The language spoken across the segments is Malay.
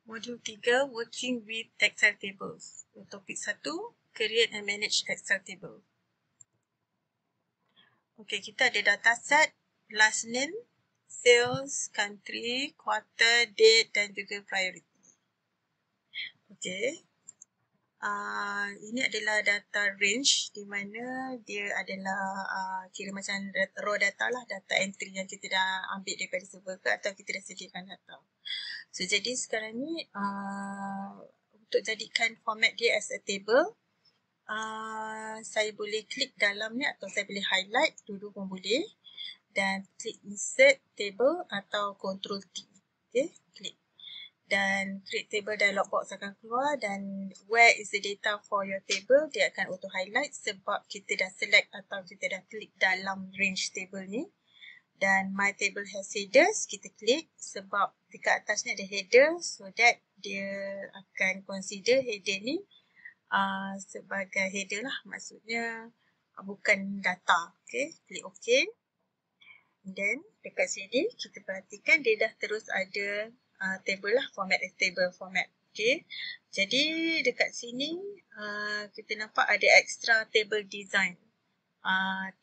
Modul 3, Working with Excel Tables. Topik 1, Create and Manage Excel Table. Okey, kita ada dataset, last name, sales, country, quarter, date dan juga priority. Okey. Ini adalah data range di mana dia adalah kira macam raw data lah, data entry yang kita dah ambil daripada server ke atau kita dah sediakan data. So, jadi sekarang ni untuk jadikan format dia as a table, saya boleh klik dalamnya atau saya boleh highlight, dua-dua pun boleh, dan klik insert table atau control T. Okay, klik. Dan create table dialog box akan keluar dan where is the data for your table, dia akan auto highlight sebab kita dah select atau kita dah klik dalam range table ni. Dan my table has headers, kita klik sebab dekat atas ni ada header, so that dia akan consider header ni sebagai header lah, maksudnya bukan data. Okay, klik OK. Then dekat sini kita perhatikan dia dah terus ada table lah, format as table format. Okay, jadi dekat sini kita nampak ada extra table design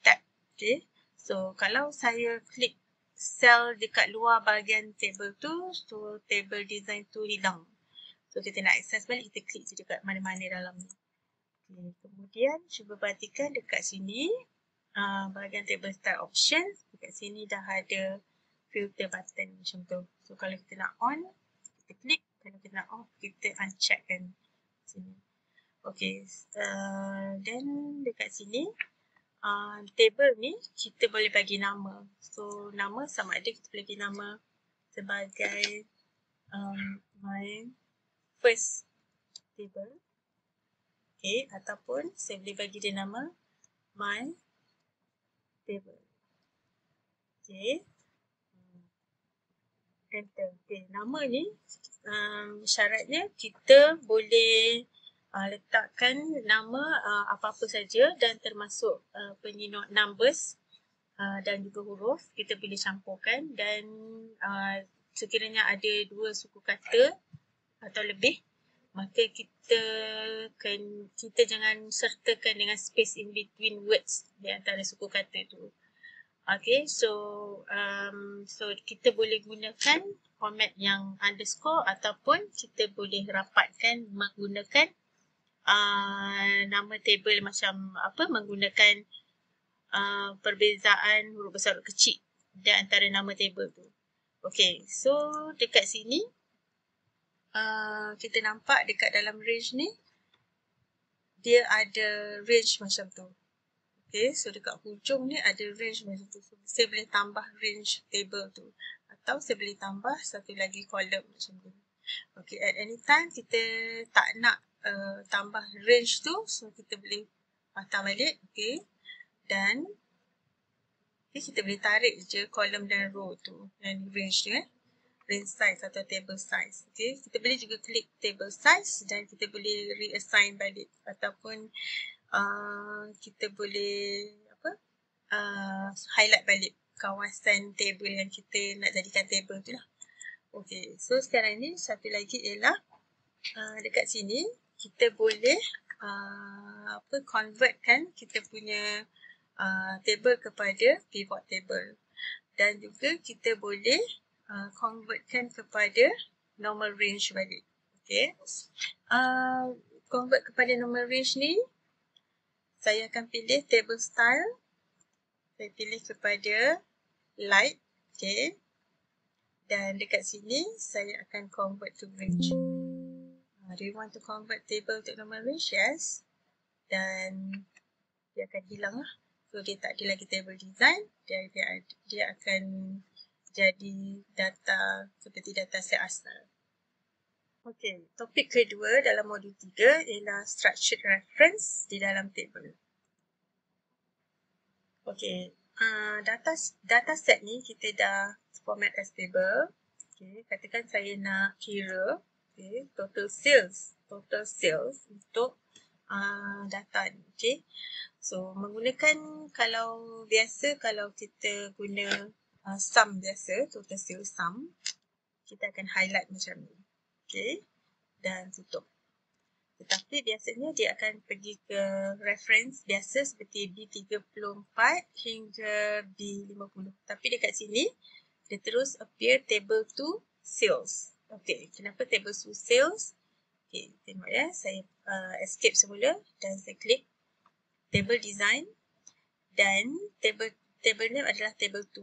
tab. Okay, so kalau saya klik cell dekat luar bahagian table tu, so table design tu hilang. So kita nak access balik, kita klik je dekat mana-mana dalam ni. Okay, kemudian cuba perhatikan dekat sini bahagian table style options, dekat sini dah ada filter button macam tu. So kalau kita nak on, kita klik. Kalau kita nak off, kita uncheck kan sini. Okay, then dekat sini table ni kita boleh bagi nama. So nama sama ada kita boleh bagi nama sebagai my first table. Okay, ataupun saya boleh bagi dia nama my table. Okay, enter. Okay, nama ni syaratnya kita boleh letakkan nama apa-apa saja dan termasuk penyinut numbers dan juga huruf kita boleh campurkan, dan sekiranya ada dua suku kata atau lebih, maka kita jangan sertakan dengan space in between words di antara suku kata tu. Okay, so kita boleh gunakan format yang underscore ataupun kita boleh rapatkan menggunakan nama table macam apa, menggunakan perbezaan huruf besar huruf kecil di antara nama table tu. Okay, so dekat sini kita nampak dekat dalam range ni dia ada range macam tu. Okay, so dekat hujung ni ada range macam tu. So, saya boleh tambah range table tu. Atau saya boleh tambah satu lagi column macam tu. Okay, at any time kita tak nak tambah range tu, so kita boleh patah balik. Okay, dan kita boleh tarik je column dan row tu. Dan range tu range size atau table size. Okay, kita boleh juga klik table size dan kita boleh reassign balik. Ataupun kita boleh highlight balik kawasan table yang kita nak jadikan table tu lah. Okay, so sekarang ni satu lagi ialah dekat sini kita boleh convertkan kita punya table kepada pivot table, dan juga kita boleh convertkan kepada normal range balik. Okay, convert kepada normal range ni saya akan pilih table style. Saya pilih kepada light. Okay. Dan dekat sini saya akan convert to range. Do you want to convert table to normal range? Yes. Dan dia akan hilang lah. So dia tak ada lagi table design. Dia akan jadi data seperti data set asal. Okey, topik kedua dalam modul 3 ialah structured reference di dalam table. Okey, data set ni kita dah format as table. Okey, katakan saya nak kira total sales untuk data ni. Okey, so menggunakan kalau kita guna sum biasa, total sales sum, kita akan highlight macam ni. Okay, dan tutup. Tetapi biasanya dia akan pergi ke reference biasa seperti B34 hingga B50. Tapi dekat sini, dia terus appear table to sales. Okay, kenapa table to sales? Okay, tengok ya, saya escape semula dan saya klik table design dan table name adalah table 2.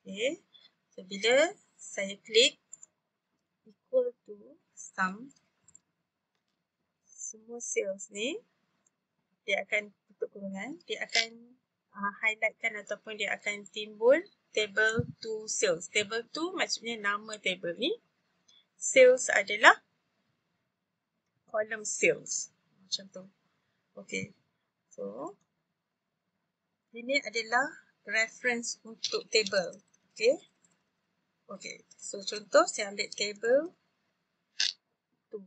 Okay, so bila saya klik equal to sum, semua sales ni dia akan tutup kurungan, dia akan highlightkan ataupun dia akan timbul table 2 sales. Table 2 maksudnya nama table ni. Sales adalah column sales. Macam tu. Okay. So, ini adalah reference untuk table. Okay. Okay. So, contoh saya ambil table 2.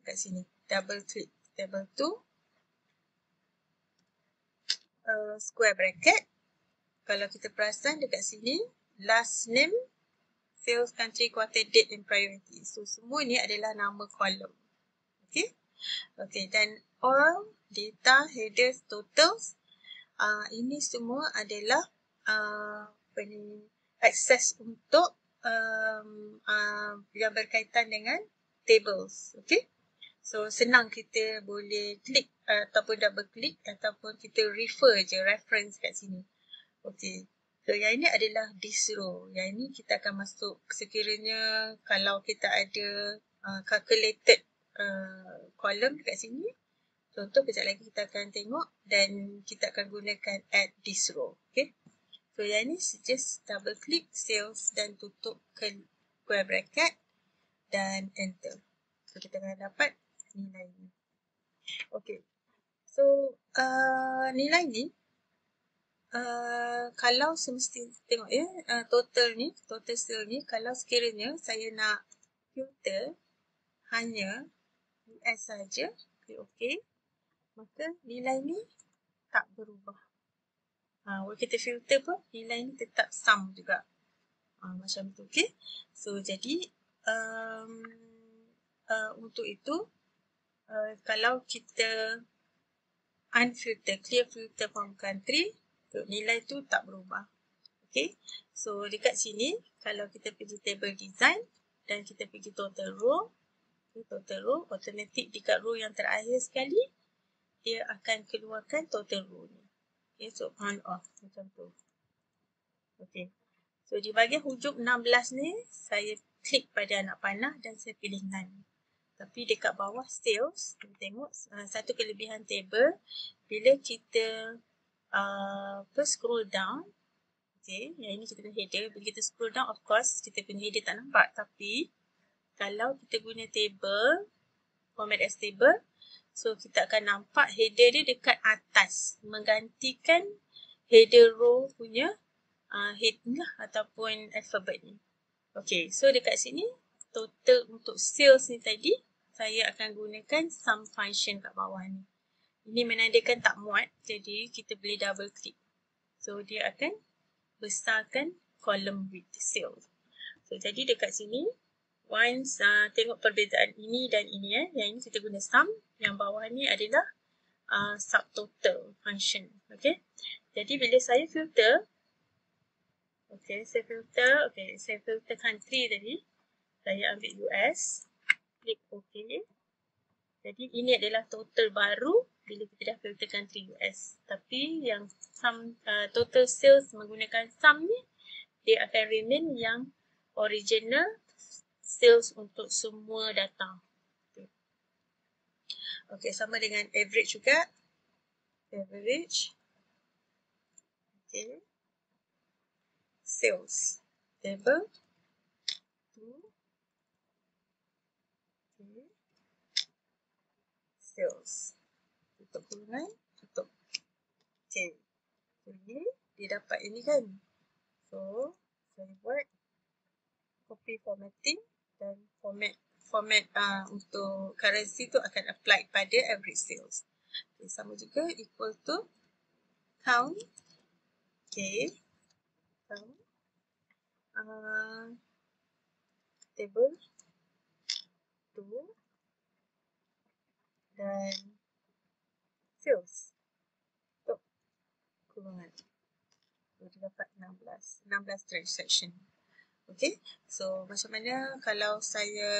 Kat sini. Double click table 2. Square bracket. Kalau kita perasan dekat sini, last name, sales, country, quarter, date and priority. So, semua ni adalah nama column. Okay. Okay, dan all data, headers, totals, ini semua adalah akses untuk yang berkaitan dengan tables. Okay. So, senang kita boleh klik ataupun double klik ataupun kita refer je, reference kat sini. Okay. So, yang ini adalah this row. Yang ini kita akan masuk sekiranya kalau kita ada calculated column dekat sini. Contoh, kejap lagi kita akan tengok dan kita akan gunakan add this row. Okay. So, yang ini just double click sales dan tutup ke square bracket dan enter. So, kita akan dapat nilai ni. Okay. So, nilai ni kalau semestinya tengok ya, total sale ni kalau sekiranya saya nak filter hanya US saja, klik OK, maka nilai ni tak berubah. Kalau kita filter pun nilai ni tetap sum juga. Macam tu, okay. So, jadi untuk itu kalau kita unfilter, clear filter from country, nilai tu tak berubah. Okay. So, dekat sini, kalau kita pergi table design dan kita pergi total row, automatic dekat row yang terakhir sekali, dia akan keluarkan total row ni. Okay, so on off macam tu. Okay. So, di bahagian hujung 16 ni, saya klik pada anak panah dan saya pilih none. Tapi dekat bawah sales, kita tengok satu kelebihan table, bila kita scroll down, okay, yang ini kita guna header. Bila kita scroll down, of course, kita punya header tak nampak. Tapi, kalau kita guna table, format as table, so kita akan nampak header dia dekat atas, menggantikan header row punya head lah ataupun alphabet ni. Okay, so dekat sini, total untuk sales ni tadi, saya akan gunakan sum function kat bawah ni. Ini menandakan tak muat, jadi kita boleh double click. So, dia akan besarkan column width sales. So, jadi dekat sini, once tengok perbezaan ini dan ini, yang ini kita guna sum, yang bawah ni adalah subtotal function. Okay, jadi bila saya filter, saya filter country tadi, saya ambil US, klik OK. Jadi ini adalah total baru bila kita dah filter country US. Tapi yang sum, total sales menggunakan sum ni, dia akan remain yang original sales untuk semua data. Okay, sama dengan average juga. Average. Okay. Sales. Table. 2. Okay. Sales. Tutup kurungan. Tutup. Okay. Jadi, dia dapat ini kan. So, saya buat copy formatting dan format untuk currency tu akan apply pada average sales. Okay, sama juga equal to count. Okay. Count. Table. kita dapat 16 transaction. Okay, so macam mana kalau saya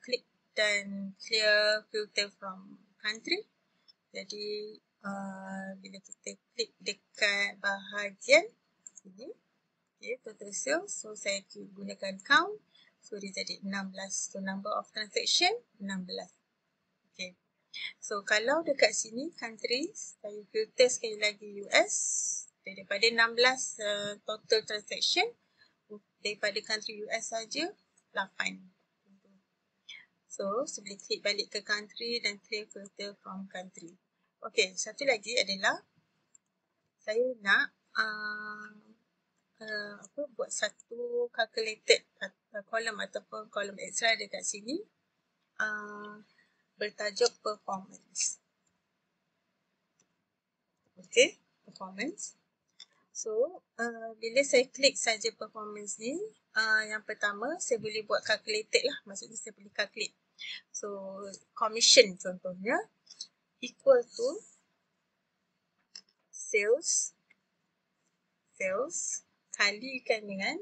klik dan clear filter from country. Jadi bila kita klik dekat bahagian ini, okay, total sales, so saya gunakan count, so dia jadi 16. So number of transaction 16. Okay, so kalau dekat sini countries, saya filter sekali lagi US, daripada 16 total transaction, daripada country US saja 8. So, boleh klik balik ke country dan clear filter from country. Okay, satu lagi adalah saya nak buat satu calculated column ataupun column extra dekat sini bertajuk performance. Okay, performance. So, bila saya klik saja performance ni, yang pertama saya boleh buat calculated lah. Maksudnya saya boleh calculate. So, commission contohnya equal to sales kalikan dengan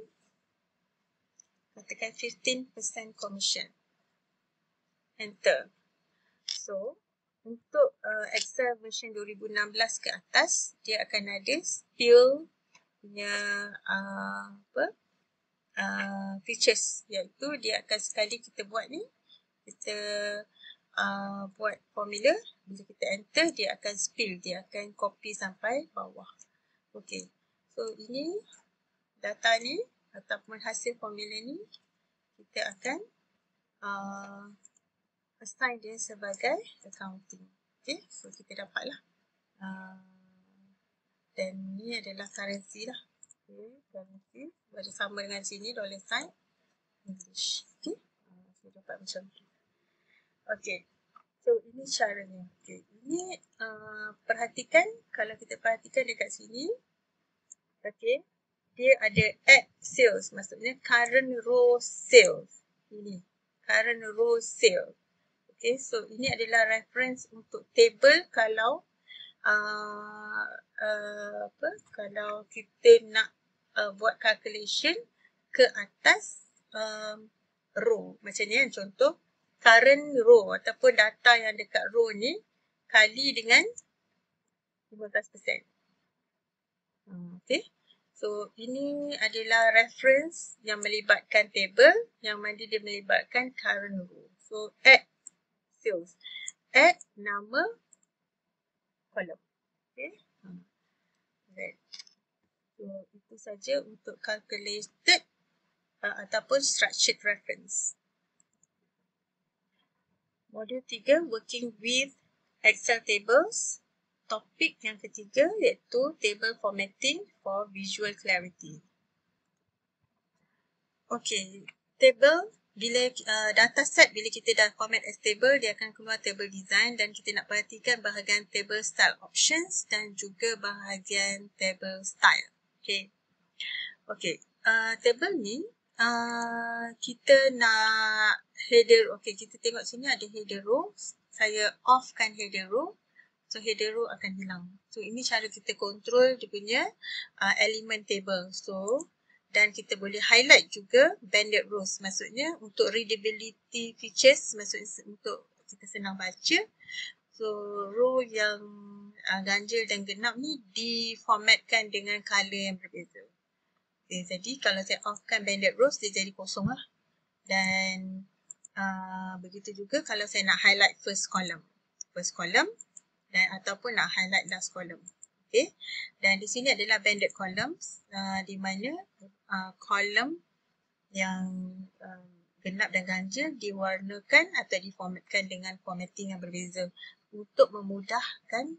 katakan 15% commission. Enter. So, untuk Excel version 2016 ke atas, dia akan ada skill punya features, iaitu dia akan sekali kita buat ni, kita buat formula, bila kita enter dia akan spill, dia akan copy sampai bawah. Okay, so ini data ni ataupun hasil formula ni kita akan assign dia sebagai accounting. Okay, so kita dapatlah dan ni adalah currency lah. Okay, currency bersama dengan sini dollar sign English. Okay, saya dapat macam tu. Okay, so ini caranya. Okay, ini perhatikan, kalau kita perhatikan dekat sini, okay, dia ada add sales, maksudnya current row sales. Ini current row sales. Okay, so ini adalah reference untuk table kalau kalau kita nak buat calculation ke atas row. Macam ni kan, contoh current row ataupun data yang dekat row ni kali dengan 15%. Okay, so ini adalah reference yang melibatkan table, yang mana dia melibatkan current row. So add sales, add nama column. Okay, right. So itu saja untuk calculated ataupun structured reference. Modul 3, working with Excel tables. Topik yang ketiga iaitu table formatting for visual clarity. Okay, table, bila dataset bila kita dah format as table, dia akan keluar table design, dan kita nak perhatikan bahagian table style options dan juga bahagian table style. Okay, okay, table ni kita nak header. Okay, kita tengok sini ada header row. Saya offkan header row, so header row akan hilang. So ini cara kita control dia punya element table. So, dan kita boleh highlight juga banded rows, maksudnya untuk readability features, maksudnya untuk kita senang baca. So row yang ganjil dan genap ni diformatkan dengan color yang berbeza. Okay, jadi kalau saya offkan banded rows, dia jadi kosong lah. Dan begitu juga kalau saya nak highlight first column dan ataupun nak highlight last column. Okay, dan di sini adalah banded columns, di mana column yang genap dan ganjil diwarnakan atau diformatkan dengan formatting yang berbeza untuk memudahkan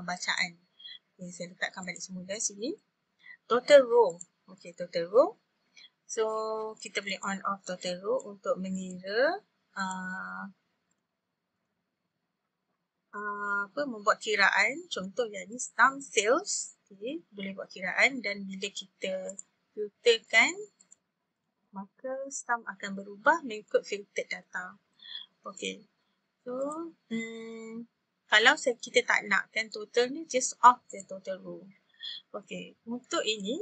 bacaan. Okay, saya letakkan balik semula sini. Total row. Okay, total row. So kita boleh on off total row untuk mengira membuat kiraan. Contoh yang ni sum sales. Okay, boleh buat kiraan, dan bila kita filterkan, maka sum akan berubah mengikut filtered data. Okay, so kalau kita tak nakkan total ni, just off the total row. Okey, untuk ini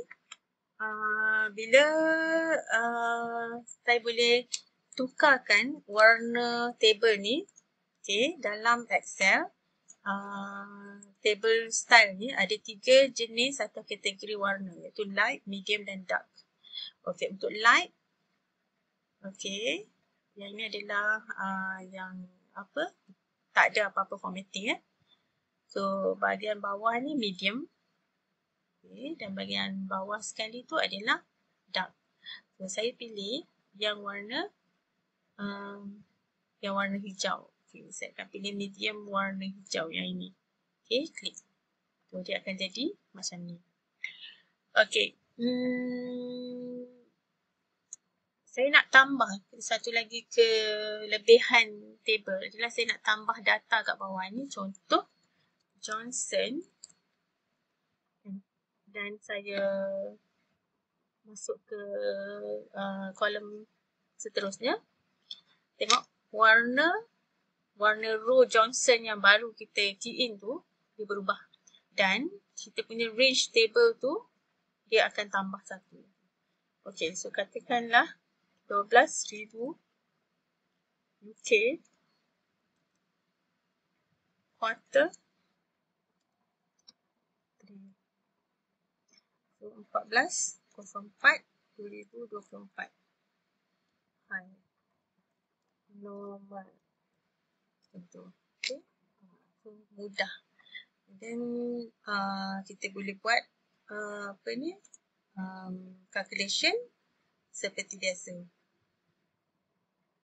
bila saya boleh tukarkan warna table ni, dalam Excel, table style ni ada 3 jenis atau kategori warna, iaitu light, medium dan dark. Okey, untuk light, yang ini adalah yang tak ada apa-apa formatting. So bahagian bawah ni medium. Dan bahagian bawah sekali tu adalah dark. So saya pilih yang warna hijau. Saya akan pilih medium warna hijau yang ini. Klik. So dia akan jadi macam ni. Saya nak tambah satu lagi kelebihan table adalah saya nak tambah data kat bawah ni. Contoh Johnson, dan saya masuk ke kolom seterusnya. Tengok warna row Johnson yang baru kita key in tu dia berubah, dan kita punya range table tu dia akan tambah satu. Okey, so katakanlah 12,000 UK quarter 3. So 14/04/2024. Hai. Normal. Contoh. Okay. So mudah. Then kita boleh buat calculation seperti biasa.